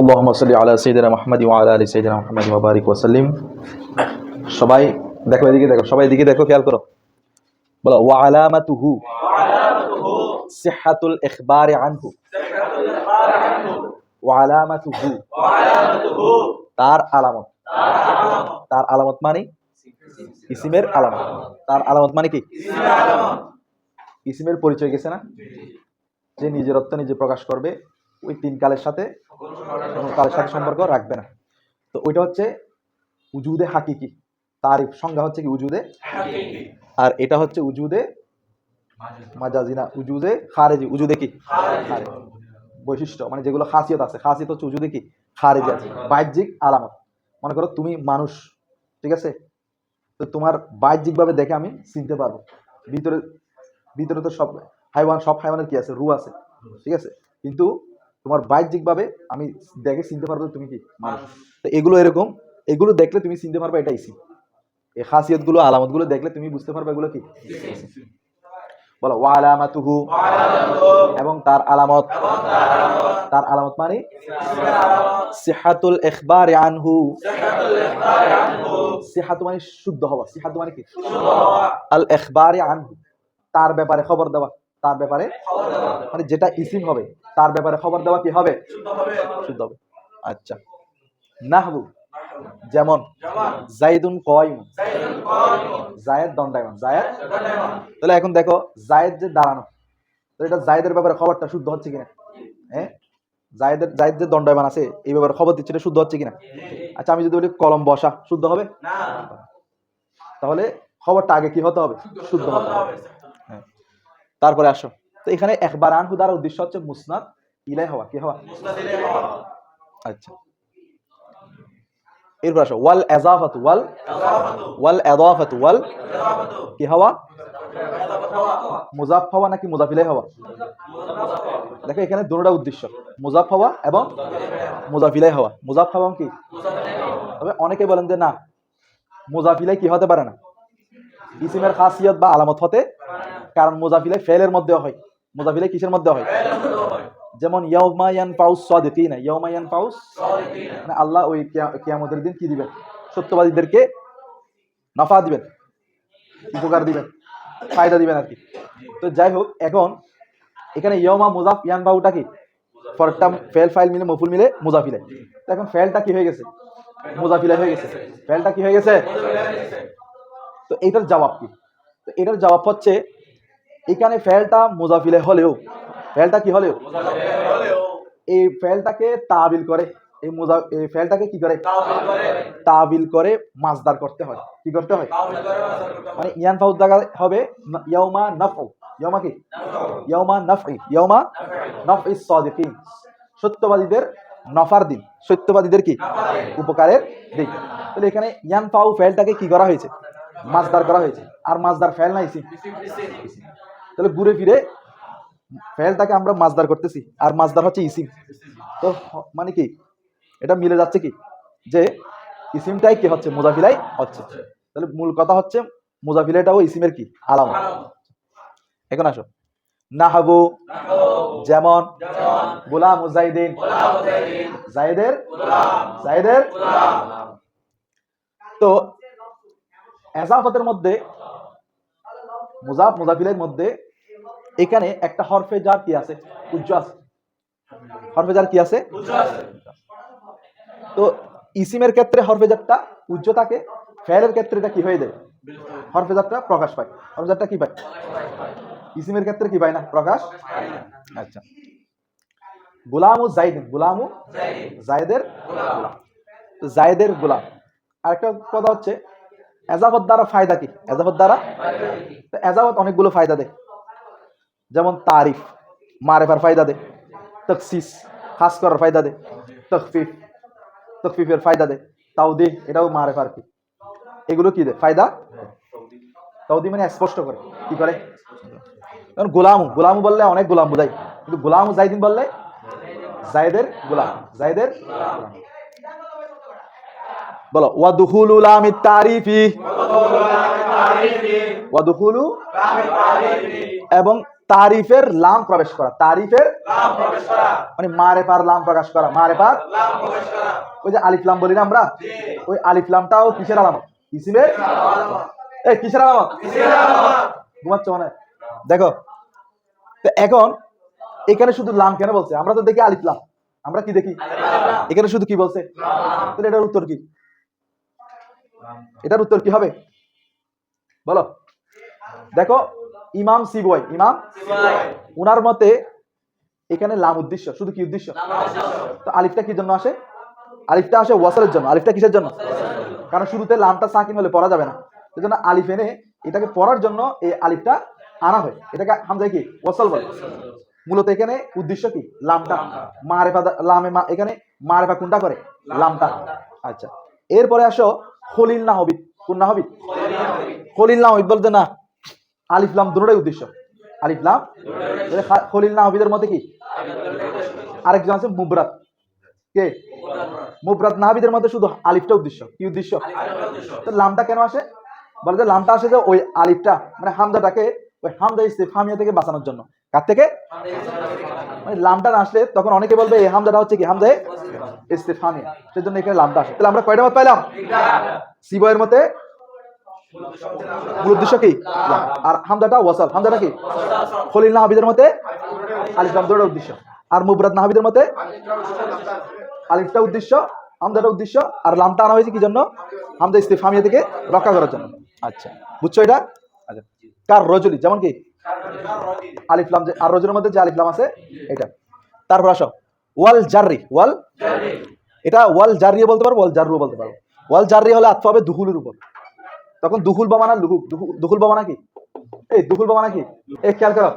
আল্লাহুম্মা সাল্লি আলা সাইয়্যিদিনা মুহাম্মাদি ওয়া আলা আলি সাইয়্যিদিনা মুহাম্মাদি ওয়া বারিক ওয়া সাল্লিম। সবাই দেখো, এদিকে দেখো, সবাই এদিকে দেখো, খেয়াল করো। বলো ওয়া আলামাতুহু সিহহাতুল ইখবারি আনহু। ওয়া আলামাতুহু তার আলামত। তার আলামত মানে ইসিমের আলামত। তার আলামত মানে কি? ইসিমের পরিচয় গেছে না, যে নিজের অর্থ নিজে প্রকাশ করবে, ওই তিন কালের সাথে কোনো কালের সাথে সম্পর্ক রাখবে না। তো ওইটা হচ্ছে উজুদে হাকিকি। তার সংজ্ঞা হচ্ছে কি? উজুদে হাকিকি। আর এটা হচ্ছে উজুদে মাজাজি, না উজুদে খারেজি। উজুদে কি? খারেজি। বৈশিষ্ট্য মানে যেগুলো খাসিয়ত আছে, খাসিয়ত হচ্ছে উজুদে কি? খারেজি আছে, বাহ্যিক আলামত। মনে করো তুমি মানুষ, ঠিক আছে, তো তোমার বাহ্যিক ভাবে দেখে আমি চিনতে পারবো। ভিতরে ভিতরে তো সব হাইওয়ান, সব হাইওয়ানের কি আছে? রু আছে, ঠিক আছে, কিন্তু তোমার বাহ্যিক ভাবে আমি দেখে চিনতে পারবো তুমি কি মানুষ। তো এগুলো এরকম, এগুলো দেখলে তুমি চিনতে পারবে এটা ইসিম। এই খাসিয়ত গুলো, আলামত গুলো দেখলে তুমি বুঝতে পারবে এগুলো কি। বলো ওয়া আলামাতুহু, এবং তার আলামত। তার আলামত মানে সিহাতুল ইখবারি আনহু। সিহাতু মানে শুদ্ধ হওয়া। সিহাতু মানে কি? আল ইখবারি আনহু, তার ব্যাপারে খবর দেওয়া। তার ব্যাপারে মানে যেটা ইসিম হবে তার ব্যাপারে খবর দেওয়া কি হবে? শুদ্ধ হবে। আচ্ছা, নাহবু যেমন জাইদুন কায়িম, জায়েদ দণ্ডায়মান। জায়েদ, তাহলে এখন দেখো জায়েদ যে দাঁড়ানো, তো এটা জায়েদের ব্যাপারে খবরটা শুদ্ধ হচ্ছে কিনা? হ্যাঁ, জায়েদ যে দণ্ডায়মান আছে এই ব্যাপারে খবর দিচ্ছে, এটা শুদ্ধ হচ্ছে কিনা? আচ্ছা, আমি যদি বলি কলম বসা, শুদ্ধ হবে? তাহলে খবরটা আগে কি হতে হবে? শুদ্ধ হতে হবে। হ্যাঁ, তারপরে আসো, তো এখানে একবার আনহু দ্বারা উদ্দেশ্য হচ্ছে মুসনাদ ইলাই হওয়া। কি হওয়া? আচ্ছা, এরপর আসো ওয়াল ইজাফাতু। ওয়াল ইজাফাতু ওয়াল কি হওয়া? মুজাফ হওয়া নাকি মুজাফ ইলাইহি হওয়া? দেখো এখানে দুটোটা উদ্দেশ্য, মুজাফ হওয়া এবং মুজাফ ইলাইহি হওয়া। মুজাফ হওয়া কি? তবে অনেকে বলেন যে না, মুজাফ ইলাইহি কি হতে পারে না, ইসিমের খাসিয়ত বা আলামত হতে, কারণ মুজাফ ইলাইহি ফেলের মধ্যে হয়। মুজাফ ইলাইহি কিসের মধ্যে হয়? যেমন ইয়াউমা ইয়ানফাউস সাদিকিনা। ইয়াউমা ইয়ানফাউস মানে আল্লাহ ওই কিয়ামতের দিন কি দিবেন? সত্যবাদীদেরকে নাফা দিবেন, উপকার দিবেন, ফায়দা দিবেন আর কি। তো যাই হোক, এখন এখানে ইয়াউমা মুজাফ, ইয়ানফাউটা কি? ফরটা ফেল ফাইল মিলে মফুল মিলে মুজাফ ইলাইহি। তো এখন ফেলটা কি হয়ে গেছে? মুজাফ ইলাইহি হয়ে গেছে। ফেলটা কি হয়ে গেছে? তো এটার জবাব কি? তো এটার জবাব হচ্ছে এখানে ফেলটা মুজাফ ইলাইহি হলেও, ফেলটা কি হলেও, এই ফেলটাকে তাবিল করে, এই ফেলটাকে কি করে? তাবিল করে মাজদার করতে হয়। কি করতে হয়? মানে ইয়ানফাউ জায়গা হবে ইয়াউমা নাফউ। ইয়াউমা কি? ইয়াউমা নাফই। ইয়াউমা নাফই সাদিকিন, সত্যবাদীদের নফার দিন। সত্যবাদীদের কি? উপকারের দিন। তাহলে এখানে ইয়ানফাউ ফেলটাকে কি করা হয়েছে? মাজদার করা হয়েছে। আর মাজদার ফেল না ইসিম। তাহলে ঘুরে ফিরে ফেলটাকে আমরা মাজদার করতেছি, আর মাজদার হচ্ছে ইসিম। তো মানে কি, এটা মিলে যাচ্ছে কি, যে ইসিমটাই কি হচ্ছে? মুজাফ ইলাইহি হচ্ছে। তাহলে মূল কথা হচ্ছে মুজাফ ইলাইহিটাও ইসিমের কি? আলামত। এখন আসো, নাহবু যেমন গোলাম জাইদিন, জাইদের জাইদের। তো এজাফতের মধ্যে, মুজাফ মুজাফ ইলাইহির মধ্যে এখানে একটা হরফে জার কি আছে? উজ্জ আছে। হরফে জার কি আছে? তো ইসিমের ক্ষেত্রে হরফে জারটা উজ্জ থাকে, ফেলের ক্ষেত্রে এটা কি হয়ে যায়? হরফে জারটা প্রকাশ পায়। হরফে জারটা কি পায়? ইসিমের ক্ষেত্রে কি পায় না? প্রকাশ। আচ্ছা, গোলামু জাইদিন, গোলামু জায়েদের গোলাম। তো জায়েদের গোলাম। আরেকটা কথা হচ্ছে এজাফত দ্বারা ফায়দা কি? এজাফত দ্বারা এজাফত অনেকগুলো ফায়দা দেয়, যেমন তারিফ, মারেফার ফায়দা দেয়, তাখসিস, খাস করার ফায়দা দেয়, তাখফিফ, তাখফিফের ফায়দা দেয়, তাওদীহ, এটাও মারেফার কি, এগুলো কি দেয়? ফায়দা। তাওদীহ মানে স্পষ্ট করে, কি করে? কারণ গোলামু, গোলামু বললে অনেক গোলাম বোঝায়, কিন্তু গোলামু জাইদিন বললে জায়েদের গোলাম, জায়েদের গোলাম। বলো ওয়াদুখুলু লামিত তারিফি, ওয়াদুখুলু, এবং তারিফের লাম প্রবেশ করা, তারিফের মানে মারেফার লাম প্রকাশ করা, মারেফার ওই যে আলিফ লাম বলি না আমরা, ওই আলিফ লামটাও কিসের আলামত? ইসিমের। এই কিসের আলামত? ঘুমাচ্ছ মানে? দেখো তো এখন এখানে শুধু লাম কেন বলছে? আমরা তো দেখি আলিফ লাম, আমরা কি দেখি? এখানে শুধু কি বলছে? তাহলে এটার উত্তর কি? এটার উত্তর কি হবে বলো? দেখো ইমাম সিবওয়াই, ইমাম উনার মতে এখানে লাম উদ্দেশ্য, শুধু কি উদ্দেশ্য? তো আলিফটা কি জন্য আসে? আলিফটা আসে ওয়াসলের জন্য। আলিফটা কিসের জন্য? কারণ শুরুতে লামটা সাকিন হলে পড়া যাবে না, সেজন্য আলিফ এনে এটাকে পড়ার জন্য এই আলিফটা আনা হয়। এটাকে হামজায় কি ওয়াসল বলে। মূলত এখানে উদ্দেশ্য কি? লামটা মারেফা, লামে এখানে মারেফা কোনটা করে? লামটা। আচ্ছা, এরপরে আসো খলিল নাহবিদ। কোন নাহবিদ? খলিল নাহবিদ বলতে না আলিফ লাম দুটোই উদ্দেশ্য। আলিফ লাম খলিল নাহবিদের মতে কি? আরেকজন আছে মুবরাদ। কে? মুবরাদ নাহবিদের মতে শুধু আলিফটা উদ্দেশ্য। কি উদ্দেশ্য? তো লামটা কেন আসে? বলে যে লামটা আসে যে ওই আলিফটা মানে হামজাটাকে ওই হামজা ইস্তিফহামিয়া থেকে বাঁচানোর জন্য। কার থেকে? মানে লামটা না আসলে তখন অনেকে বলবে এই হামজাটা হচ্ছে কি হামজা ইস্তিফহামিয়া, সেজন্য এখানে লামটা আসে। তাহলে আমরা কয়টা মত পাইলাম? সিবয়ের মতে মূল উদ্দেশ্য কি? আর হামজাটা ওয়াসাল। হামজাটা কি? খলিল নাহবিদের মতে আলিফ লাম দুটোর উদ্দেশ্য। আর মুবরাদ নাহবিদের মতে আলিফটা উদ্দেশ্য, হামজাটা উদ্দেশ্য, আর লামটা আনা হয়েছে কি জন্য? হামজা ইস্তিফহামিয়া থেকে রক্ষা করার জন্য। আচ্ছা, বুঝছো এটা? আচ্ছা, কার রজুলি যেমন কি আলিফ লাম, যে আর রজুলের মধ্যে যে আলিফ লাম আছে এটা। তারপর আসো ওয়াল জাররি। ওয়াল এটা ওয়াল জাররিও বলতে পারো, ওয়াল জাররুও বলতে পারো। ওয়াল জাররি হলে আতফ হবে দুহুলের উপর। তখন দুহুল বা মানা লুহুক। দুহুল বা মানা কি? এই দুহুল বা মানা কি? এই খেয়াল করো,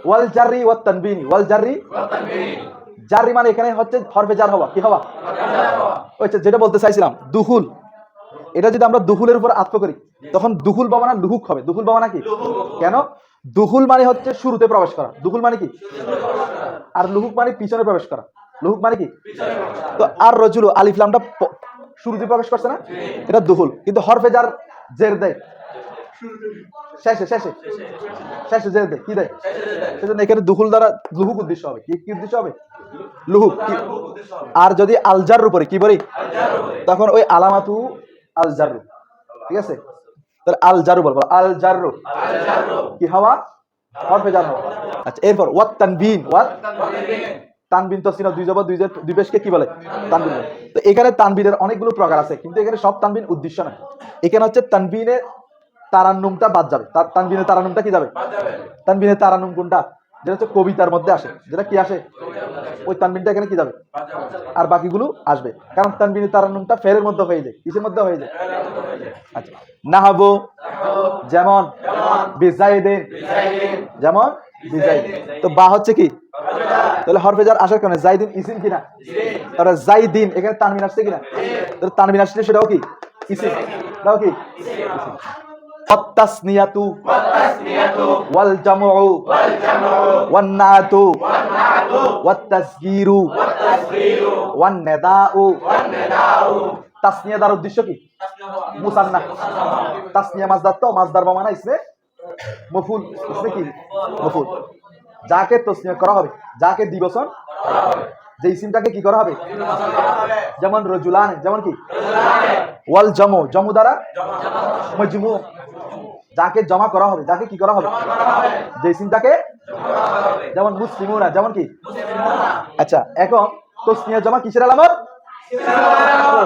ওয়াল জাররি ওয়াত তানবিনি। ওয়াল জাররি, জাররি মানে এখানে হচ্ছে হরফে জার হওয়া। কি হওয়া? আচ্ছা, যেটা বলতে চাইছিলাম দুহুল, এটা যদি আমরা দুহুলের উপর আতফ করি তখন দুহুল বা মানা লুহুক হবে। দুহুল বা মানা কি? কেন? দুহুল মানে হচ্ছে শুরুতে প্রবেশ করা। দুহুল মানে কি? আর লুহুক মানে পিছনে প্রবেশ করা। লুহুক মানে কি? তো আর রজুল আলিফ লামটা শুরুতে প্রবেশ করছে না, এটা দুহুল। কিন্তু হরফে জার জের দেয় শেষে, শেষে শেষে জের দেয়। কি দেয়? সেজন্য এখানে দুহুল দ্বারা লুহুক উদ্দেশ্য হবে। কি কি উদ্দেশ্য হবে? লুহুক। আর যদি আল জারর উপরে কি বলি তখন ওই আলামাতু আল জাররু। ঠিক আছে, তাহলে আল জাররু বলবো। আল জাররু কি হওয়া? হরফে জার হওয়া। আচ্ছা, এরপর ওয়াত তানবিন। ওয়াত তানবিন তো সিনা দুই জবর দুই পেশকে কি বলে? তানবিন বলে। তো এখানে তানবিনের অনেকগুলো প্রকার আছে, কিন্তু এখানে সব তানবিন উদ্দেশ্য না। এখানে হচ্ছে তানবিনের তারান্নুমটা বাদ যাবে। তানবিনের তারান্নুমটা কি যাবে? তানবিনের তারান্নুম কোনটা? যেটা হচ্ছে কবিতার মধ্যে আসে, যেটা কি আসে ওই তানবিনটা এখানে কি যাবে, আর বাকিগুলো আসবে। কারণ তানবিনের তারান্নুমটা ফেলের মধ্যে হয়ে যায়। কিসের মধ্যে হয়ে যায়? আচ্ছা, নাহাবু যেমন বিজাইদিন, যেমন বিজাইদিন। তো বা হচ্ছে কি? তাহলে হরফে জার আসার কারণে জাইদিন ইসিম কিনা? তাহলে জাইদিন এখানে তানবিন আসছে কিনা? তাহলে তানবিন আসলে সেটাও কি ইসিম, সেটাও কি ইসিম। ওয়াত্তাসনিয়াতু ওয়াল জামউ ওয়ান নাতু ওয়াত্তাসগীরু ওয়ান নিদাউ। তাসনিয়া দ্বারা উদ্দেশ্য কি? মুসান্না। তাসনিয়া মাজদার, তো মাজদার বা মানা ইসমে মফুল। ইসমে কি? মফুল। যাকে তাসনিয়া করা হবে, যাকে দ্বিবচন, যে ইসিমটাকে কি করা হবে? যেমন রজুলান, যেমন কি? ওয়াল জামু, জামু দ্বারা মাজমু, যাকে জমা করা হবে, যাকে কি করা হবে? যে ইসিমটাকে, যেমন মুসলিমুনা, যেমন কি? আচ্ছা, এখন তাসনিয়া জমা কিসের আলামত?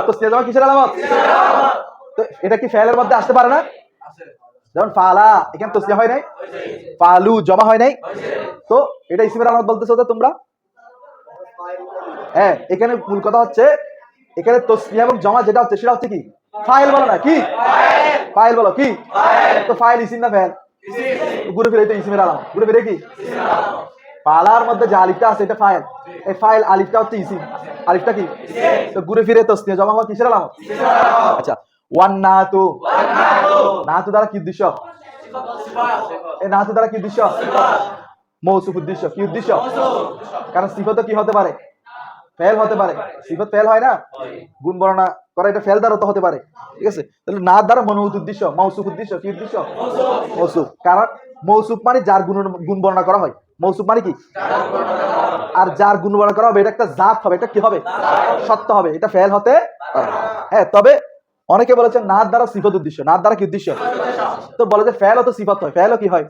তাসনিয়া জমা কিসের আলামত? তো এটা কি ফেলের মধ্যে আসতে পারে না? যেমন ফালা, এখানে তাসনিয়া হয় নাই, ফালু জমা হয় নাই, তো এটা ইসিমের আলামত বলতেছো তো তোমরা। হ্যাঁ, এখানে মূল কথা হচ্ছে এখানে তাসনিয়া এবং জমা যেটা হচ্ছে সেটা হচ্ছে কি? ফাইল বলো না কি? ফাইল বলো কি? তো ফাইল ইসিম না ফেল? ঘুরে ফিরে তো ইসিমের আলামত। ঘুরে ফিরে কি? ফালার মধ্যে যে আলিফটা আছে এটা ফাইল, এই ফাইল আলিফটা হচ্ছে ইসিম, আলিফটা কি? তো ঘুরে ফিরে তাসনিয়া জমা হওয়া কিসের আলামত? আচ্ছা, ওয়ান নাতু, নাতু দ্বারা কি উদ্দেশ্য? এই নাতু দ্বারা কি উদ্দেশ্য? মৌসুফ উদ্দেশ্য। কি উদ্দেশ্য? কারণ সিফাত কি হতে পারে? ফেল হতে পারে। সিফাত ফেল হয় না? গুণ বর্ণনা করা, এটা ফেল দ্বারা তো হতে পারে, ঠিক আছে? তাহলে না দ্বারা মনউত উদ্দেশ্য, মৌসুফ উদ্দেশ্য, কি উদ্দেশ্য? মৌসুফ। কারণ মৌসুফ মানে যার গুণ বর্ণনা করা হয়। মৌসুফ মানে কি? আর যার গুণ বর্ণনা করা হবে এটা একটা জাত হবে, এটা কি হবে? সত্য হবে, এটা ফেল হতে পারে। হ্যাঁ, তবে অনেকে বলেছে না দ্বারা সিফত উদ্দেশ্য। না দ্বারা কি উদ্দেশ্য? তো বলে যে ফেল তো সিফত হয়, ফেলও কি হয়?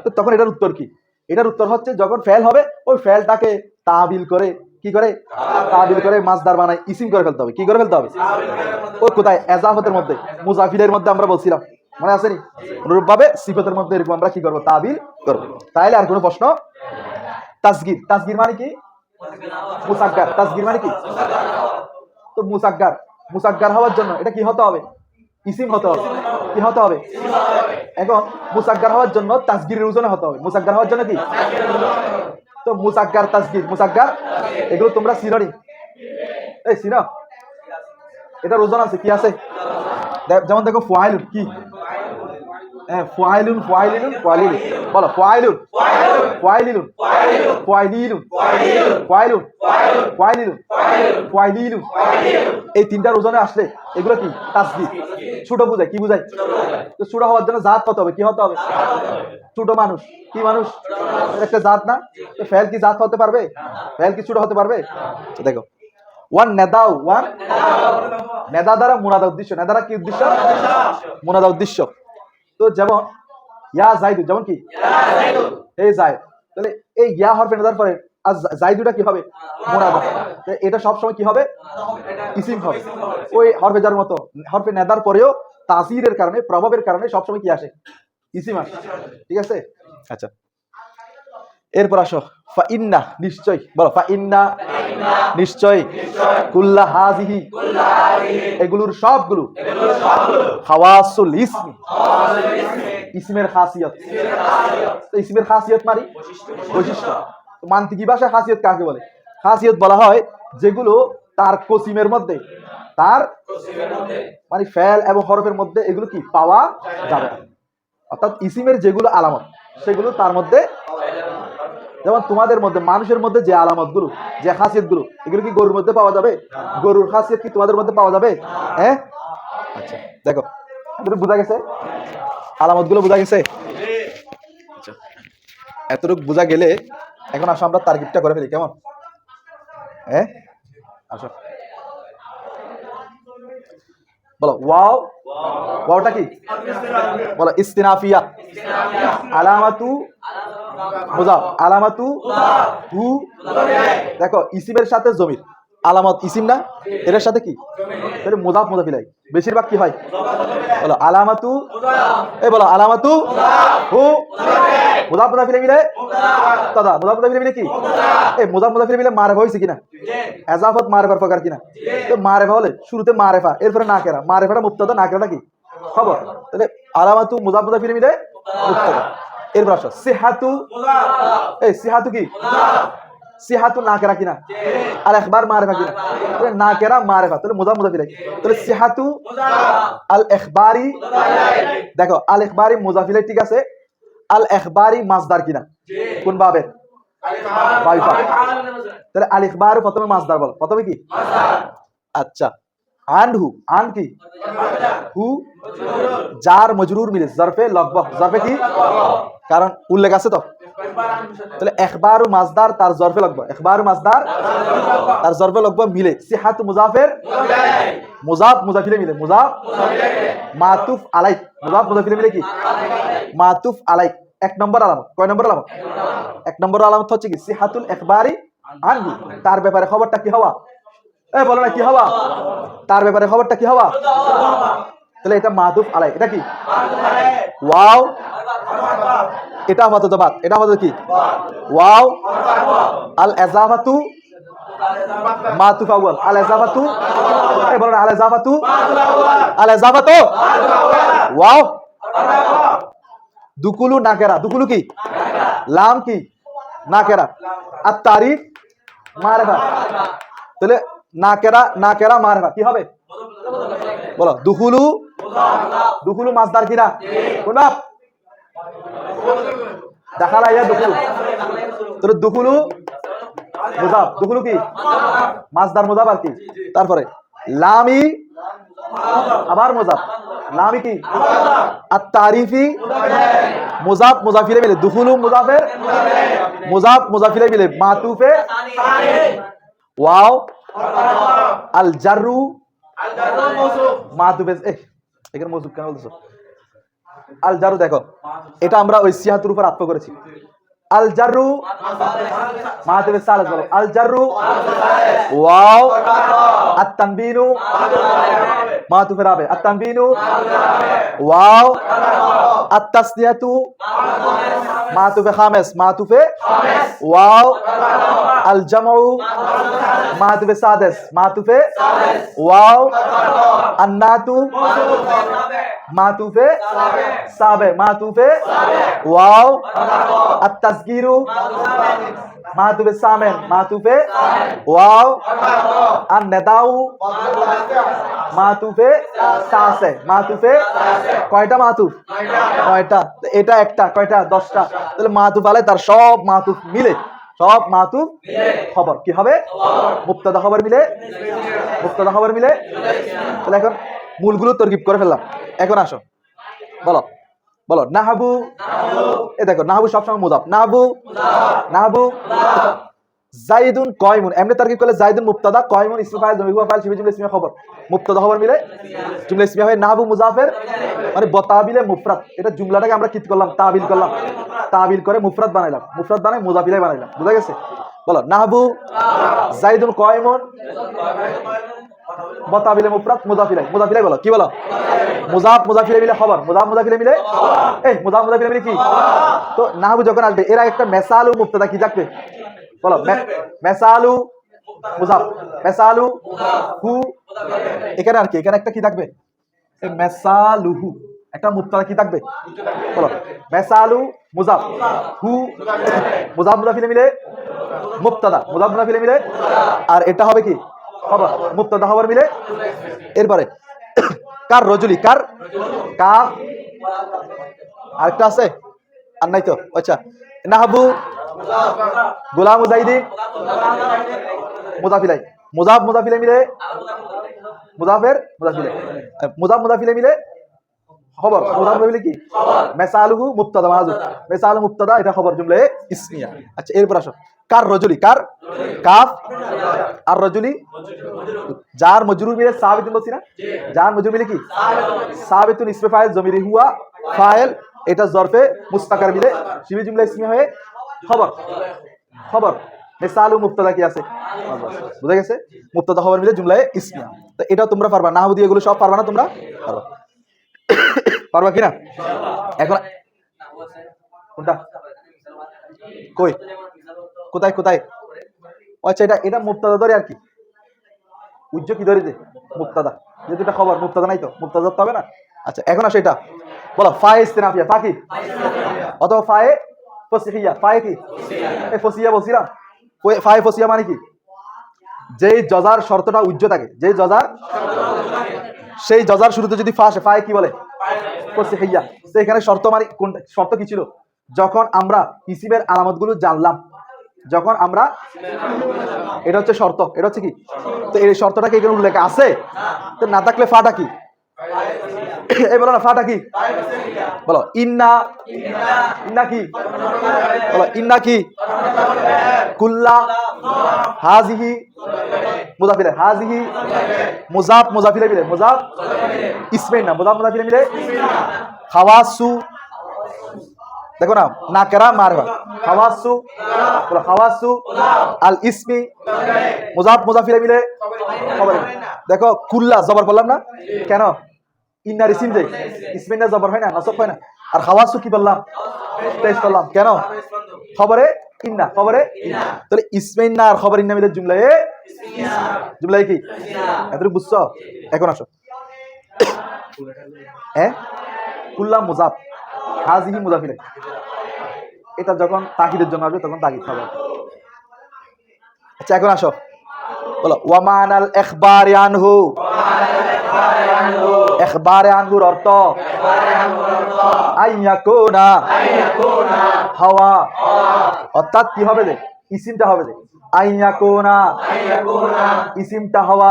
তো তখন এটার উত্তর কি? এটার উত্তর হচ্ছে যখন ফেল হবে ওই ফেলটাকে তাবিল করে, কি করে? তাবিল করে মাসদার বানায় ইসিম করে ফেলতে হবে। কি করে ফেলতে হবে? ওই কোথায় এজাফতের মধ্যে, মুজাফিলের মধ্যে আমরা বলছিলাম, মনে আছে নি? অনুরূপ ভাবে সিফতের মধ্যে এরকম আমরা কি করবো? তাবিল করবো। তাইলে আর কোনো প্রশ্ন? তাসগির, তাসগির মানে কি? মুসাগ্গার। তাসগির মানে কি? তো মুসাগ্গার, মুসাগ্গার হওয়ার জন্য এটা কি হতে হবে? ইসিম হতে হবে। কি হতে হবে? এখন মুসাগ্গার হওয়ার জন্য তাসগিরের ওজনে হতে হবে। মুসাগ্গার হওয়ার জন্য কি? তো মুসাগ্গার, তাসগির, মুসাগ্গার এগুলো তোমরা চিনোনি? এই চিনো? এটার ওজন আছে, কি আছে? যেমন দেখো ফুয়াইলুন, কি? ফুয়াইলুন, ফুয়াইলিলুন, ফুয়াইলিলুন। বলো ফুয়াইলুন, ফুয়াইলিলুন, ফুয়াইলিলুন, ফুয়াইলুন, ফুয়াইলিলুন, ফুয়াইলিলুন। এই তিনটার ওজনে আসলে এগুলো কি? তাসগীর। ছোট বুঝায়, কি বুঝায়? তো ছোট হওয়ার জন্য জাত হতে হবে, কি হতে হবে? ছোট মানুষ, কি মানুষ? একটা জাত না? তো ফেল কি জাত হতে পারবে? ফেল কি ছোট হতে পারবে? দেখো ওয়ান নেদাও, ওয়ান নেদা দ্বারা মুনাদা উদ্দেশ্য। নেদারা কি উদ্দেশ্য? মুনাদা উদ্দেশ্য। তো যেমন ইয়া জাইদু, যেমন কি? এই জায়দ। তাহলে এই ইয়া হরফে নেদার পরে আর জাইদুটা কি হবে? মুনাদা। এটা সব সময় কি হবে? ইসিম হবে। ওই হরফে যার মতো হরফে নেদার পরেও তাসিরের কারণে, প্রভাবের কারণে সবসময় কি আসে? ইসিম আসে, ঠিক আছে? আচ্ছা, এরপর আসো ফাইন্না, নিশ্চয়। বলো ফাইন্না, নিশ্চয়। কুল্লা হাজিহি, এগুলোর সবগুলো। খাওয়াসুল ইসমি, ইসমের খাসিয়ত। তো ইসমের খাসিয়ত মানে বৈশিষ্ট্য। মান্তিকি ভাষায় খাসিয়ত কাকে বলে? খাসিয়ত বলা হয় যেগুলো তার কসিমের মধ্যে, তার মানে ফেল এবং হরফের মধ্যে এগুলো কি পাওয়া যাবে না। অর্থাৎ ইসিমের যেগুলো আলামত সেগুলো তার মধ্যে, যেমন তোমাদের মধ্যে, মানুষের মধ্যে যে আলামত গুলো, যে খাসিয়ত গুলো, এগুলো কি গরুর মধ্যে পাওয়া যাবে? গরুর খাসিয়ত কি তোমাদের মধ্যে পাওয়া যাবে? হ্যাঁ, আচ্ছা দেখো বোঝা গেছে, আলামত গুলো বোঝা গেছে। আচ্ছা, এতটুকু বোঝা গেলে এখন আসো আমরা তারকিবটা করে ফেলি, কেমন? হ্যাঁ, আসো বলো ওয়াও। ওয়াওটা কি? বলো ইস্তিনাফিয়া। আলামাতু মুজাফ, আলামাতু হু। দেখো ইসিমের সাথে জমির, আলামত ইসিম না, এর সাথে কি? তাহলে মুজাফ মুজাফ ইলাইহি বেশিরভাগ কি হয়? বলো আলামাতু, এই বলো আলামাতু হু। মুজাফ মুজাফ ইলাইহি মিলে দাদা, মুজাফ মুজাফ ইলাইহি মিলে কি? এই মুজাফ মুজাফ ইলাইহি মিলে মারফা হইছে কিনা? এজাফত মারফার প্রকার কিনা? তো মারফা হলে শুরুতে মারফা, এরপরে নাকেরা। মারফাটা মুবতাদা, নাকেরাটা কি খবর? তাহলে আলামাতু মুজাফ মুজাফ ইলাইহি মিলে মুবতাদা। এরপর আসো সিহাতু, এই সিহাতু কি? সিহাতু নাকেরা কিনা? আর একবার মারফা কিনা? তাহলে নাকেরা মারফা, তাহলে মুজাফ মুজাফ ইলাইহি। তাহলে সিহাতু আল ইখবারি, দেখো আল ইখবারি মুজাফ ইলাইহি, ঠিক আছে। আল ইখবারি মাসদার কিনা? কোন ভাবে? বাইফা। তাহলে আল ইখবারু প্রথমে মাসদার, বল প্রথমে কি? আচ্ছা, আনহু, আন কি? হু জার মজরুর মিলে জরফে লগব, জরফে কি? কারণ উল্লেখ আছে তো। তাহলে ইখবারু মাসদার, তার জরফে লগব, ইখবারু মাসদার তার জরফে লগব মিলে। সিহাতু মুজাফের মুজাফ মুজাফিলে মিলে, মুজাফ মাতুফ আলাইক, মুজাফ মুজাফিলে মিলে কি? মাতুফ আলাইক। এক নম্বর আলামত। কয় নম্বর আলামত? এক নম্বর আলামত হচ্ছে কি? সিহাতুল ইখবারি আনহু, তার ব্যাপারে খবরটা কি হওয়া? এই বলো না কি হওয়া? তার ব্যাপারে খবরটা কি হওয়া? তাহলে এটা মাতুফ আলাই, এটা কি? ওয়াও, এটা আপাতত বাদ, এটা আপাতত কি? ওয়াও। আল ইজাফাতু মাতুফ আউয়াল, আল ইজাফাতু, এই বলো না আল ইজাফাতু, আল ইজাফাতু ওয়াও। দুকুলু নাকেরা, দুকুলু কি? লাম কি? নাকেরা। আর তারিফ মারফা, তাহলে নাকেরা, নাকেরা মারফা কি হবে? বলো দুকুলু, দুকুলু মাসদার কিনা? কোন বাপ? দেখালা ইয়া দুকুলু, তাহলে দুকুলু মুজাফ, দুকুলু কি? মাসদার মুজাফ আর কি? তারপরে লামি আবার মুজাফ, লামি কি আত-তারিফি মুজাফ মুজাফিলে মিলে, দুখুলু মুজাফের মুজাফ মুজাফিলে মিলে, মাতুফে ওয়াও আল জাররু মাতুফে এখানে মৌসুফ কেন বলতেছো? আল জাররু দেখো এটা আমরা ওই সিয়াতুর উপর আত্ম করেছি। আল জাররু মাতুফে সালাস বলো, আল জাররু ওয়াও আত-তানবিনু মাতুফে রাবে, আত-তানবিনু ওয়াও আত-তাসনিয়াতু মাতুফে খামেস, মাতুফে ওয়াও আল জামউ মাতুফে সাদেস, মাতুফে ওয়াও আন্নাতু মাতুফে সাবে, মাতুফে ওয়াও আত-তাসগীরু মাতুফে সামেন, মাতুফে ওয়াও আন-নাদাউ মাতুফে সাসে, মাতুফে কয়টা মাতুফ? কয়টা? এটা একটা, কয়টা? 10টা। তাহলে মাতুফ আলে তার সব মাতুফ মিলে, সব মাতুফ খবর কি হবে? মুবতাদা খবর মিলে, মুবতাদা খবর মিলে। তাহলে এখন মূলগুলো তরকিব করে ফেললাম। এখন আসো বলো, বলো নাহাবু। এ দেখো নাহাবু সবসময় মুজাফ, নাহাবু নাহাবু জাইদুন কয়মুন, এমনি তারকিব করলে জাইদুন মুবতাদা, কয়মুন ইসমে ফাইল, জমি হুয়া ফাইল, শিবে জুমলা ইসমিয়া খবর, মুবতাদা খবর মিলে জুমলা ইসমিয়া হয়। নাহাবু মুজাফের মানে বতাবিলে মুফরাদ, এটা জুমলাটাকে আমরা কি করলাম? তাবিল করলাম, তাবিল করে মুফরাদ বানাইলাম, মুফরাদ বানাই মুজাফিলাই বানাইলাম। বুঝা গেছে? বলো নাহাবু জাইদুন কয়মুন বতাবিলে মুফরাদ মুজাফিলাই, মুজাফিলাই বলো কি বলো? মুজাফ মুজাফিলে মিলে খবর, মুজাফ মুজাফিলে মিলে এই মুজাফ মুজাফিলে মিলে কি? তো নাহাবু যখন আসবে এরা একটা মেসালু মুবতাদা কি থাকবে? বলো মেসালু মুজাফ, মেসালু হু, এখানে আর কি এখানে একটা কি থাকবে? মেসালুহু একটা মুবতাদা কি থাকবে? বলো মেসালু মুজাফ, হু মুজাফ মুজাফিলে মিলে মুবতাদা, মুজাফ মুজাফিলে মিলে, আর এটা হবে কি? খবর, মুবতাদা খবর মিলে। এরপরে কার রজুলি, কার কাফ, আরেকটা আছে আর নাই তো? আচ্ছা নাহাবু গোলাম মুজাহিদিন মুজাফিলাই, মুজাফ মুজাফিলে মিলে মুজাফের মুজাফিলে, মুজাফ মুজাফিলে মিলে খবর, মুজাফ মুজাফিলে কি? মেসালুহু মুবতাদা মাযুফ, মেসালু মুবতাদা এটা খবর জুমলা ইসমিয়া। আচ্ছা এরপর আসো কার রজুলি, কার কাফ আর রজুলি জার মজরুর মিলে সাবিতুন বলছি না? জার মজরুর মিলে কি? সাবিতুন ইসমে ফাইল, জমিরি হুয়া ফাইল, এটা জরফে মুস্তাকার মিলে শিবে জুমলা ইসমিয়া হয়ে খবর, খবর মেসালু মুবতাদা কি আছে? বুঝা গেছে? মুবতাদা খবর মিলে জুমলা ইসমিয়া। তো এটা তোমরা পারবা, নাহবু দিয়ে এগুলো সব পারবা না তোমরা? পারবা, পারবা কি না? এখন কোনটা কই কোথায় কোথায়? আচ্ছা এটা এটা মুবতাদা ধরে আর কি উজ্জ কি ধরে যে মুবতাদা, যেহেতু এটা খবর মুবতাদা নাই তো মুবতাদা ধরতে হবে না। আচ্ছা এখন আসো এটা বলো ফায়ে ইস্তিনাফিয়া, ফা কি? অথবা ফায়ে ফসিহিয়া, ফায়ে কি? এই ফসিয়া বলছিলাম, ফায়ে ফসিয়া মানে কি? যেই জজার শর্তটা উজ্জ থাকে, যেই জজার সেই জজার শুরুতে যদি ফা আসে ফায়ে কি বলে? ফসিহিয়া। তো এখানে শর্ত মানে কোনটা? শর্ত কি ছিল? যখন আমরা ইসিমের আলামতগুলো জানলাম, যখন আমরা এটা হচ্ছে শর্ত, এটা হচ্ছে কি? তো এই শর্তটা কি এখানে উল্লেখ আছে? তো না থাকলে ফাটা কি? এই বলো না ফাটা কি? বলো ইন্না, ইন্না কি? বলো ইন্না কি? কুল্লা হাজিহি মুজাফিলে, হাজিহি মুজাফ মুজাফিলে মিলে, মুজাফ ইসমে না মুজাফ মুজাফিলে মিলে। খাওয়াসু দেখো না নাকেরা মারবা, খাওয়াসু বলো খাওয়াসু আল ইসমি মুজাফ মুজাফিলে মিলে খবর। দেখো কুল্লা জবর বললাম না কেন? ইন্নার ইসিম যে ইসমিন না জবর হয় না, নসব হয় না। আর খাওয়াসু কি বললাম? পেশ করলাম কেন? খবরে ইন্না, খবরে ইন্না। তাহলে ইসমিন না আর খবর ইন্না মিলে জুমলায়ে জুমলায়ে কি? এতটুকু বুঝছো? এখন আসো হ্যাঁ কুল্লা মুজাফ হাজিহি মুজাফিলে, এটা যখন তাকিদের জন্য আসবে তখন তাকিদ হবে। আচ্ছা এখন আসো বলো ওয়ামানাল ইখবারি আনহু, ইখবারে আনহুর অর্থ আইয়াকুনা হাওয়া, অর্থাৎ কি হবে? যে ইসিমটা হবে যে আইয়াকুনা, ইসিমটা হওয়া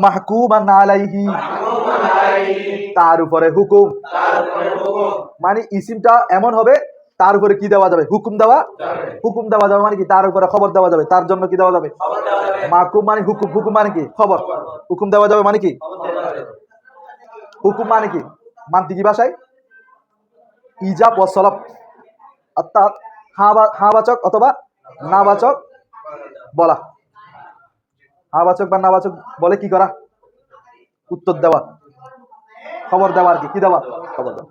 মাহকুমান আলাইহি, তার উপরে হুকুম, মানে ইসিমটা এমন হবে তার উপরে কি দেওয়া যাবে, হুকুম দেওয়া, হুকুম দেওয়া যাবে মানে কি তার উপরে খবর দেওয়া যাবে, তার জন্য কি দেওয়া যাবে, মাহকুম মানে হুকুম, হুকুম মানে কি খবর, হুকুম দেওয়া যাবে মানে কি, হুকুম মানে কি মান্তিকি ভাষায় ইজাব ওয়া সলব, অর্থাৎ হাবাচক অথবা নাবাচক বলা, হাবাচক বা নাবাচক বলে কি করা, উত্তর দেওয়া, খবর দেওয়া আর কি, কি দেওয়া, খবর দেওয়া।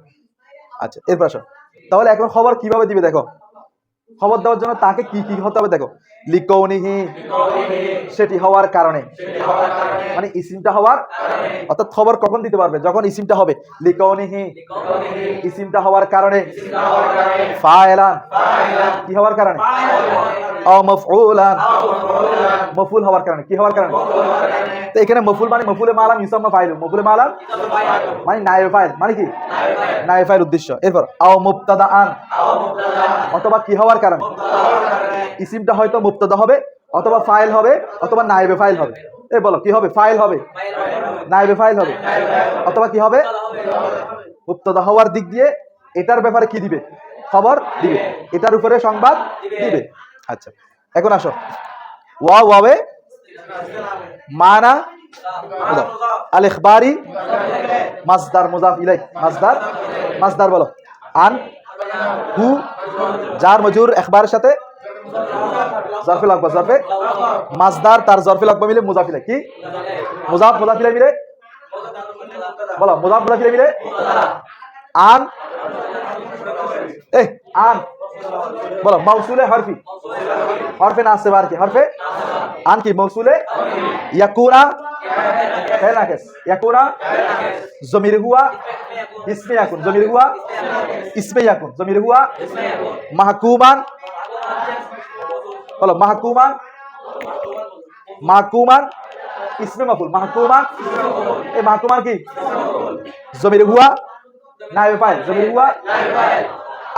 আচ্ছা এরপর আসো, তাহলে এখন খবর কিভাবে দিবে দেখো, খবর দেওয়ার জন্য তাকে কি কি হতে হবে দেখো, লিকৌনিহি, সেটি হওয়ার কারণে, মানে ইসিমটা হওয়ার, অর্থাৎ খবর কখন দিতে পারবে, যখন ইসিমটা হবে, লিকৌনিহি, ইসিমটা হওয়ার কারণে, ফাইলান, কি হওয়ার কারণে, আও মাফউলান, মফউল হওয়ার কারণে, কি হওয়ার কারণে, তো এখানে মফউল মানে মফউলে মালাম ইউসাম্মা ফাইলু, মফউলে মালাম মানে নায়েব ফাইল, মানে কি নায়েব ফাইল উদ্দেশ্য। এরপর আও মুবতাদাআন, অথবা কি হওয়ার কারণে, ইসিমটা হয়তো মুবতাদা হবে অথবা ফাইল হবে অথবা নায়েবে ফাইল হবে, এই বলো কি হবে, ফাইল হবে, নায়েবে ফাইল হবে, অথবা কি হবে, মুবতাদা হওয়ার দিক দিয়ে এটার ব্যাপারে কি দিবে, খবর দিবে, এটার উপরে সংবাদ দিবে। আচ্ছা এখন আসো, ওয়াবে মানা আল ইখবারি মাসদার মুজাফ ইলাই, মাসদার, মাসদার বলো, আন হু জার মজরুর ইখবারের সাথে জারফে লাগবা, জারফে মাসদার তার জারফে লাগবা মিলে মুজাফ ইলাই, কি মুজাফ মুজাফ ইলাই মিলে, বলো মুজাফ মুজাফ ইলাই মিলে, আন আন বলো মৌসুলে হরফি, হরফে নাসিব আর কি, হরফে আন কি মৌসুলে, ইয়াকুনা ফাইল নাকিস, ইয়াকুনা জমির হুয়া ইসমে ইয়াকুন, জমির হুয়া ইসমে ইয়াকুন, জমির হুয়া মাহকুমান, বলো মাহকুমান, মাহকুমান ইসমে মাফউল, মাহকুমান, এই মাহকুমান কি জমির হুয়া নায়েব ফাইল, জমির হুয়া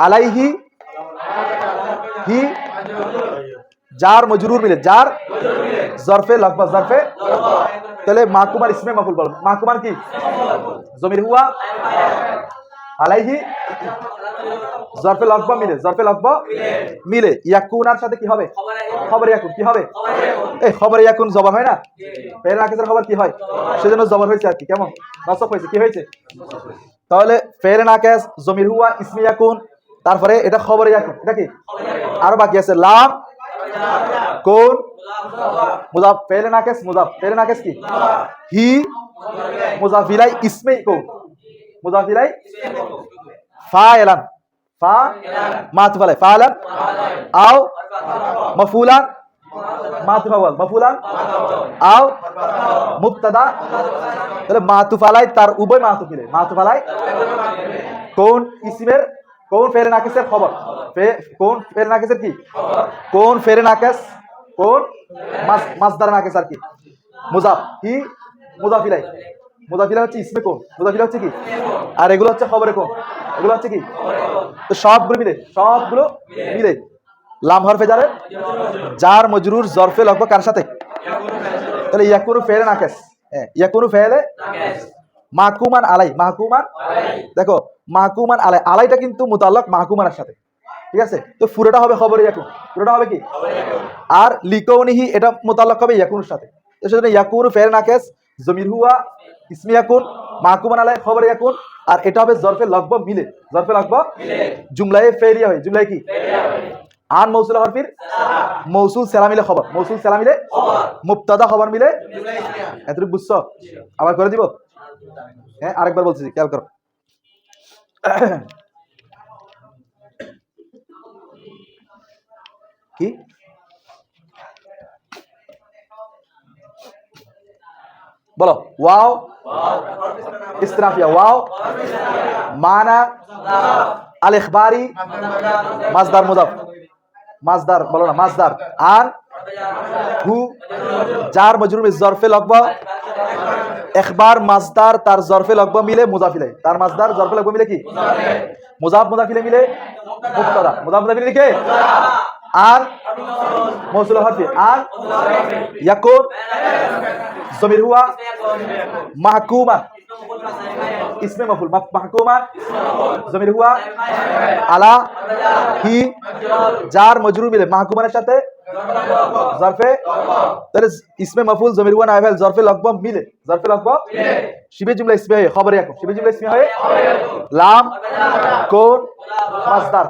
আলাইহি, হি জার মজরুর মিলে, জার জরফে লাগবা, জরফে, তাহলে মাহকুমান ইসমে মাফউল বলো, মাহকুমান কি জমির হুয়া আলাইহি জরফে লাগবা মিলে, জরফে লাগবা মিলে, ইয়াকুনার সাথে কি হবে, খবর ইয়াকুন, কি হবে, এই খবর ইয়াকুন জবর হয় না, ফেল নাকিসের খবর কি হয়, সেজন্য জবর হয়েছে আর কি, কেমন নসব হয়েছে, কি হয়েছে, তাহলে ফেল নাকিস জমির হুয়া ইসমে ইয়াকুন, তারপরে এটা খবর ইয়াকুন, এটা কি, আরো বাকি আছে লাম কোন মুজাফ, ফেল নাকিস মুজাফ, ফেল নাকিস কি, হি মুজাফ ইলাই ইসমে কোন, মুজাফ ইলাই ফাইলান, ফা মাতুফ আলাই ফাইলান, আও মাফউলান মাতুফ আওয়াল, মাফউলান আও মুবতাদা, তাহলে মাতুফ আলাই তার উভয় মাতুফ ইলাই, মাতুফ আলাই কোন ইসমের, কোন ফেল নাকিসের খবর, কোন ফেল নাকিসের কি, কোন ফেল নাকিস, কোন মাসদার নাকিস আর কি, মুজাফ, হি মুজাফ ইলাই, মুজাফ ইলাই হচ্ছে ইসমে কোন, মুজাফ ইলাই হচ্ছে কি, আর এগুলো হচ্ছে খবরে কোন, এগুলো হচ্ছে কি, তো সবগুলো মিলে, সবগুলো মিলে লাম হরফে জারে জার মজরুর জরফে লাগবা কার সাথে, তাহলে ইয়াকুনু ফেল নাকিস, ইয়াকুনু ফেলে মাহকুমান আলাই, মাহকুমান দেখো মাহকুমান আলাই, আলাইটা কিন্তু মুতাল্লাক মাহকুমানের সাথে, ঠিক আছে, তো পুরোটা হবে খবর ইয়াকুন, পুরোটা হবে কি, আর লিকৌনিহি এটা মুতাল্লাক হবে ইয়াকুনের সাথে, তো সেজন্য ইয়াকুনু ফেল নাকিস জমির হুয়া ইসমে ইয়াকুন মাহকুমান আলাই খবর ইয়াকুন, আর এটা হবে জরফে লাগবা মিলে, জরফে লাগবা জুমলায়ে ফেলিয়া হয়, জুমলায়ে কি আন মৌসুল হরফির মৌসুল সেলা মিলে খবর, মৌসুল সেলা মিলে মুবতাদা খবর মিলে, এতটুকু বুঝছো, আবার করে দিব, হ্যাঁ আরেকবার বলছি খেয়াল করো, কি বলো, ওয়াও ইস্তিনাফিয়া, ওয়াও মানা আল ইখবারি মাসদার মুজাফ, মাসদার বলো না, মাসদার আন হু জার মজরুর মে জরফে লাগবা, ইখবার মাসদার তার জরফে লাগবা মিলে মুজাফ ইলাই, তার মাসদার জরফে লাগবা মিলে কি মুজাফ, মুজাফ ইলাই মিলে মুবতাদা, মুজাফ মুজাফ ইলাই কে আর মৌসুল হরফি আর ইয়াকুন জমির হুয়া মাহকুমান ইসমে মফুল মাহকুমান জমির হুয়া আলা হি জার মজরুর মিলে মাহকুমানের সাথে জরফে তাহলে ইসমে মফুল জমির হুয়া নায়েব ফাইল জরফে লকব মিলে জরফে লকব শিবে জুমলা ইসমে হয় খবর ইয়াকুন শিবে জুমলা ইসমে হয় লাম কোন মাসদার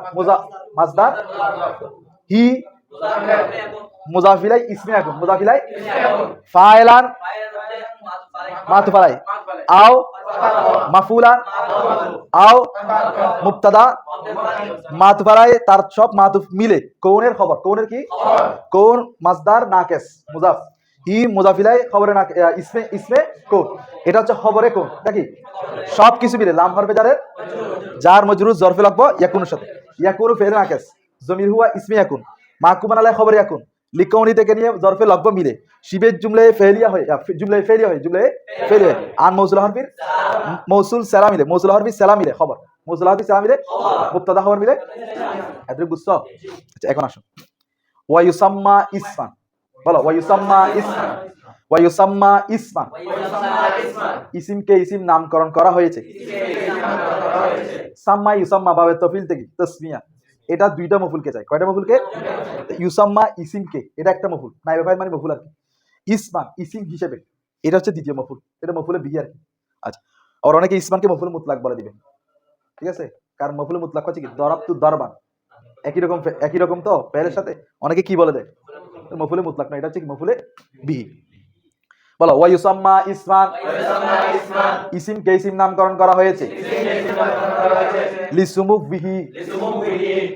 মাসদার হি মুজাফ ইলাই ইসমে ইয়াকুন মুজাফ ইলাই ফাইলান মাতুফ আলাই আও মাফুলান আও মুবতাদা মাতুফ আলাই তার সব মাতুফ মিলে কৌনের খবর কৌনের কি কৌন মাসদার নাকেস মুজাফ হি মুজাফ ইলাই খবরে না ইসমে কোন এটা হচ্ছে খবরে কোন নাকি সব কিছু মিলে লাম হরফে জারের জার মজরুর জরফে লাগবো ইয়াকুনের সাথে ইয়াকুন ফেল নাকেস জমির হুয়া ইসমে ইয়াকুন মাহকুমান আলাই খবর ইয়াকুন লিকৌনি থেকে নিয়ে জরফে লব্ব মিলে শিবের জুমলায় ফেলিয়া হয় জুমলায় ফেলিয়া হয় জুমলায় ফেলিয়া হয় আন মৌসুল হরফির মৌসুল সালাম মিলে মৌসুল হরফি সালাম মিলে খবর মৌসুল হরফি সালাম মিলে মুবতাদা খবর মিলে এতটুকু বুঝছো আচ্ছা এখন আসুন ওয়ায়ুসাম্মা ইসমান বলো ওয়ায়ুসাম্মা ইসমান ওয়ায়ুসাম্মা ইসমান ইসিমকে ইসিম নামকরণ করা হয়েছে সাম্মা ইউসাম্মা বাবে তফিল থেকে তাসমিয়া এটা দুইটা মফুলকে চাই কয়টা মফুলকে ইউসাম্মা ইসিমকে এটা একটা মফুল নাইবে ফাইল মানে মফুল আর কি ইসমান ইসিম হিসেবে এটা হচ্ছে দ্বিতীয় মফুল এটা মফুলে বি আর কি আচ্ছা আর অনেকে ইসমানকে মফুল মুতলাক বলে দিবে ঠিক আছে কারণ মফুল মুতলাক হচ্ছে কি দরাবতু দরবান একই রকম তো ফেলের সাথে অনেকে কি বলে দেয় মফুলে মুতলাক না এটা হচ্ছে কি মফুলে বি বলো ওয়ায়ুসাম্মা ইসমান ইসিমকে ইসিম নামকরণ করা হয়েছে লিসুমুক বিহি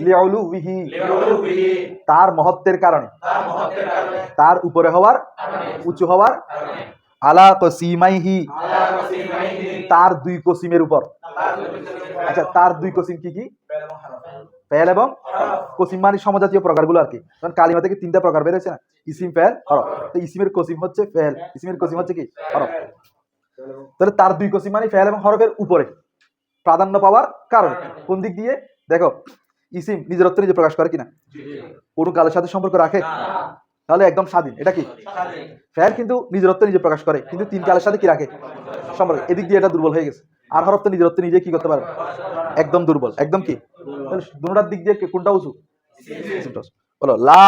লিউলু বিহি তার মহত্বের কারণে তার উপরে হওয়ার উঁচু হওয়ার আলা কসিমাইহি তার দুই কসিমের উপর আচ্ছা তার দুই কসিম কি কি ফেল এবং কসিম মানে সমজাতীয় প্রকারগুলো আর কি কারণ কালিমা থেকে তিনটা প্রকার বের হয়েছে না ইসিম ফেল হরফ তো ইসিমের কসিম হচ্ছে ফেল ইসিমের কসিম হচ্ছে কি হরফ তাহলে তার দুই কসিম মানে ফেল এবং হরফের উপরে প্রাধান্য পাওয়ার কারণ কোন দিক দিয়ে দেখো ইসিম নিজেরত্ব নিজে প্রকাশ করে কিনা কোনো কালের সাথে সম্পর্ক রাখে তাহলে একদম স্বাধীন এটা কি ফেল কিন্তু নিজেরত্ব নিজে প্রকাশ করে কিন্তু তিন কালের সাথে কি রাখে সম্পর্ক এদিক দিয়ে এটা দুর্বল হয়ে গেছে আর হরফ তো নিজেরত্ব নিজে কি করতে পারবে একদম দুর্বল একদম কি দুটার দিক দিয়ে কোনটা উঁচু বলো লা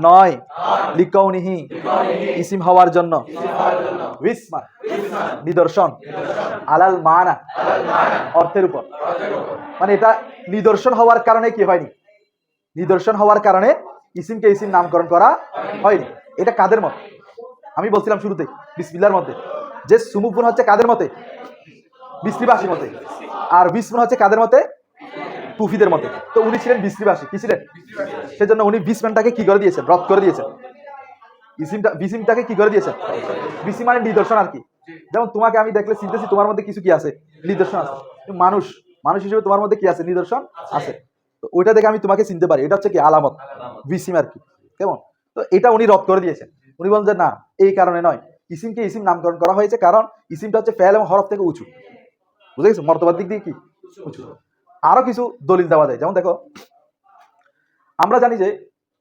নয় লিকাউনিহি ইসিম হওয়ার জন্য বিসমান নিদর্শন আলাল মানা অর্থের উপর মানে এটা নিদর্শন হওয়ার কারণে কি হয়নি নিদর্শন হওয়ার কারণে ইসিমকে ইসিম নামকরণ করা হয়নি এটা কাদের মত আমি বলছিলাম শুরুতে বিসমিল্লাহর মধ্যে যে সুমুফুন হচ্ছে কাদের মতে বিসরিবাসী মতে আর বিসমুন হচ্ছে কাদের মতে কুফিদের মতে তো উনি ছিলেন বিসরিবাসী কি ছিলেন সেজন্য উনি বিসমানটাকে কি করে দিয়েছেন রদ করে দিয়েছেন বিসিমটাকে কি করে দিয়েছেন বিসি মানে নিদর্শন আর কি যেমন তোমাকে আমি দেখলে চিনতেছি তোমার মধ্যে কিছু কি আছে নিদর্শন আছে মানুষ হিসেবে তোমার মধ্যে কি আছে নিদর্শন আছে তো ওইটা দেখে আমি তোমাকে চিনতে পারি এটা হচ্ছে কি আলামত বিসিম আর কি কেমন তো এটা উনি রদ করে দিয়েছেন উনি বলেন যে না এই কারণে নয় ইসিমকে ইসিম নামকরণ করা হয়েছে কারণ ইসিমটা হচ্ছে ফেল এবং হরফ থেকে উঁচু বুঝে গেছো মর্তবার দিক দিয়ে কি উঁচু আরো কিছু দলিল দেওয়া যায় যেমন দেখো আমরা জানি যে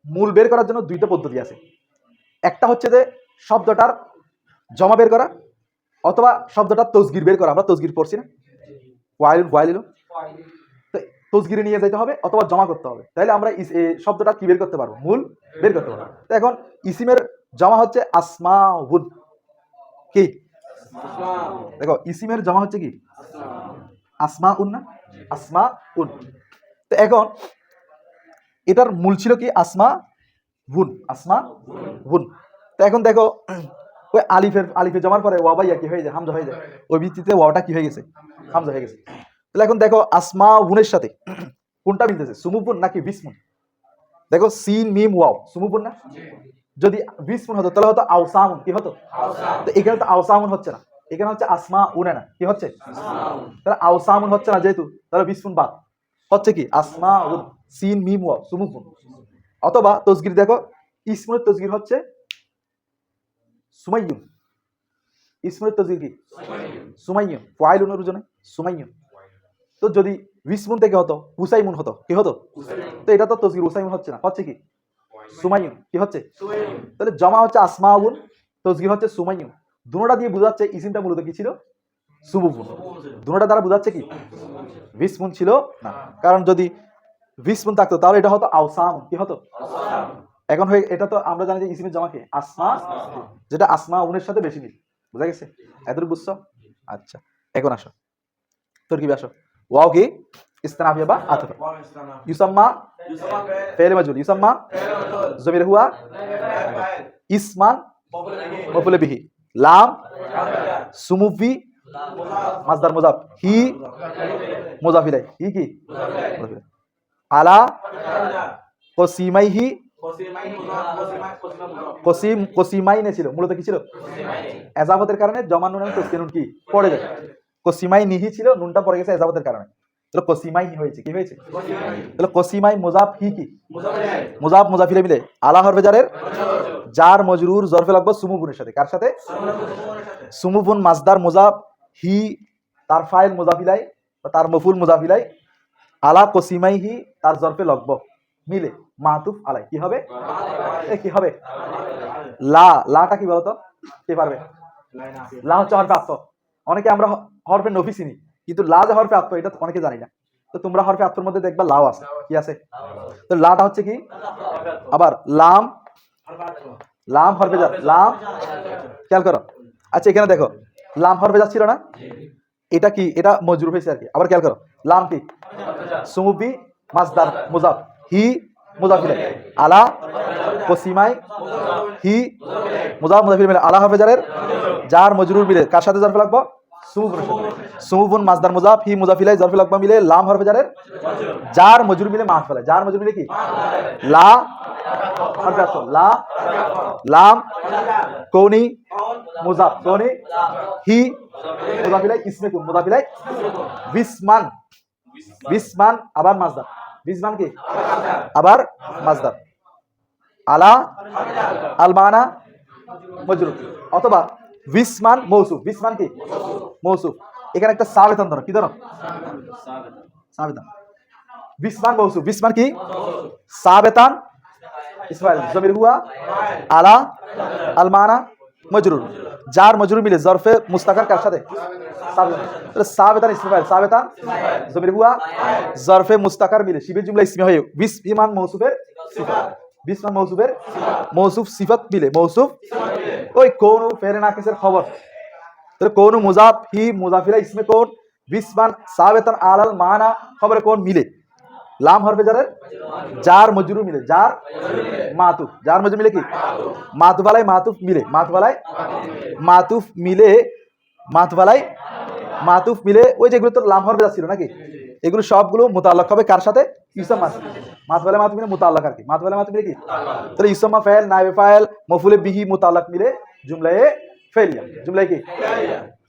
মূল বের করার জন্য দুইটা পদ্ধতি আছে একটা হচ্ছে যে শব্দটার জমা বের করা অথবা শব্দটার তসগির বের করা আমরা তসগির পড়ছি না ওয়াইল তসগিরে নিয়ে যেতে হবে অথবা জমা করতে হবে তাহলে আমরা শব্দটা কি বের করতে পারবো মূল বের করতে পারবো তো এখন ইসিমের জমা হচ্ছে আসমাউন কি দেখো ইসিমের জমা হচ্ছে কি আসমাউন না আসমাউন তো এখন এটার মূল ছিল কি আসমাউন তো এখন দেখো ওই আলিফের জমার পরে ওয়া বাইয়া কি হয়ে যায় হামজা হয়ে যায় ওই ভিত্তিতে ওয়াটা কি হয়ে গেছে হামজা হয়ে গেছে তাহলে এখন দেখো আসমাউনের সাথে কোনটা মিলতেছে সুমুপুন নাকি বিসমুন দেখো সিন মিম ওয়াও সুমুপুন না যদি বিসমুন হতো তাহলে হতো আওসামুন কি হতো তো এখানে তো আওসামুন হচ্ছে না এখানে হচ্ছে আসমাউন না কি হচ্ছে তাহলে আওসামুন হচ্ছে না যেহেতু তাহলে বিসমুন বাদ হচ্ছে কি আসমাউন সিন মিম ওয়াও সুমুপুন অথবা তসগির দেখো ইসমুনের তসগির হচ্ছে সুমাইয়ুন ইসমুনের তসগির কি সুমাইয়ুন ফাইলুনের জন্য সুমাইয়ুন তো যদি বিসমুন থেকে হতো উসাইমুন হতো, কি হতো? তো এটা তো তসগির উসাইমুন হচ্ছে না, হচ্ছে কি? সুমাইয়ুন। কি হচ্ছে? তাহলে জমা হচ্ছে আসমাউন, তসগির হচ্ছে সুমাইয়ুন। দুটোটা দিয়ে বোঝাচ্ছে ইসিমটা মূলত কি ছিল? সুবুবুন। দুটোটা দ্বারা বোঝাচ্ছে কি? বিসমুন ছিল না, কারণ যদি বিসমুন থাকতো তাহলে এটা হতো আওসাম। কি হতো? এখন হয়ে এটা তো আমরা জানি যে ইসিমের জমা কি আসমা, যেটা আসমা উনের সাথে বেশি মিল। বুঝা গেছে? এতটুকু বুঝছো? আচ্ছা, এখন আসো তোর কি আসো। ওয়াও কি ইস্তেনাফিয়া বা আতফ। ইউসাম্মা ফেল মাজুল, ইউসাম্মা জমির হুয়া ইসমান মফুল বিহি, লাম সুমুফি মাসদার মুজাফ, হি মুজাফ ইলাইহি, হি কি মুজাফ ইলাইহি, আলা কসিমাইহি, কসিমাইনে ছিল মূলত কি ছিল? এজাবতের কারণে জমা নুন এবং তসকিন নুন কি পড়ে যায়। কসিমাই নিহি ছিল, নুনটা পড়ে গেছে এজাবতের কারণে, তাহলে কসিমাই হয়েছে। কি হয়েছে? তাহলে কসিমাই মুজাফ, হি কি মুজাফ, মুজাফ ইলাইহি মিলে আলা হরফে জারের জার মজরুর জরফে লাগবে সুমুবুনের সাথে। কার সাথে? সুমুবুন মাসদার মুজাফ, হি তার ফাইল মুজাফ ইলাইহি বা তার মফুল মুজাফ ইলাইহি, আলা কসিমাইহি তার জরফে লাগবে মিলে মাতুফ আলাই। কি হবে? কি হবে? লা, লাটা কি বলতো? কে পারবে? লা হচ্ছে হরফে আত্ম। অনেকে আমরা হরফে নফি চিনি, কিন্তু লা যে হরফে আত্ম এটা অনেকে জানি না। তো তোমরা হরফে আত্মর মধ্যে দেখবা লাও আছে। কি আছে? তো লাটা হচ্ছে কি? আবার লাম, লাম হরফে জার, লাম খেয়াল করো। আচ্ছা এখানে দেখো লাম হরফে জার ছিল না, এটা কি? এটা মজরুর হয়েছে আর কি। আবার খেয়াল করো লাম কি সুমুবি মাসদার মুজাফ, হি মুজাফ ইলাইহি, আলা কসিমাই হি মুজাফ মুজাফ ইলাইহি মিলে আলা হরফে জারের জার মজরুর মিলে কার সাথে জরফে লাগবে? সুমুবুন। সুমুবুন মাসদার মুজাফ, হি মুজাফ ইলাইহি জরফে লাগবে মিলে লাম হরফে জারের জার মজরুর মিলে মাহফুল। জার মজরুর মিলে কি? লা হরফে আতফ, লা লাম কৌনি মুজাফ, কৌনি হি মুজাফ ইলাইহি ইসমে কুন মুজাফ ইলাইহি বিসমান, বিসমান আবার মাসদার, বিসমান কি আবার মাসদার, আলা আল মানা মজরুর, অথবা বিসমান মৌসুফ, বিসমান কি মৌসুফ। এখানে একটা সাবেতান ধরো, কি ধরো? সাবেতান। বিসমান মৌসুফ, বিসমান কি সাবেতান ইসমাইল জমির হুয়া আলা আল মানা মজরুর, জার মজরুর মিলে জরফে মুস্তাকার কার সাথে? সাবেতান ইসমাইল, সাবেতান জমির হুয়া জরফে মুস্তাকার মিলে শিবির জুমলা ইসমে হয়ে বিসমান মৌসুফের সিফাত, বিসমান মৌসুফের মৌসুফ সিফাত মিলে মৌসুফ ওই কোন ফেরে নাকিসের খবর। তাহলে কোন মুজাফ, হি মুজাফ ইলাইহি ইসমে কোন, বিসমান সাবেতান আলাল মানা খবরে কোন মিলে লাম হরফে জারের জার মজরুর মিলে জার মাতুফ, জার মজরুর মিলে কি মাতুফ আলাই মাতুফ মিলে, মাতুফ আলাই মাতুফ মিলে, মাতুফ আলাই মাতুফ মিলে ওই যেগুলো তো লাম হরফে ছিল নাকি, এগুলো সবগুলো মুতাআল্লাক হবে কার সাথে? ইউসাম্মা। মাতুফ আলাই মাতুফ মিলে মুতাআল্লাক আর কি, মাতুফ আলাই মাতুফ মিলে কি? তাহলে ইউসাম্মা ফাইল নাইবে ফাইল মফুলে বিহি মুতাআল্লাক মিলে জুমলায়ে ফেলিয়া, জুমলায়ে কি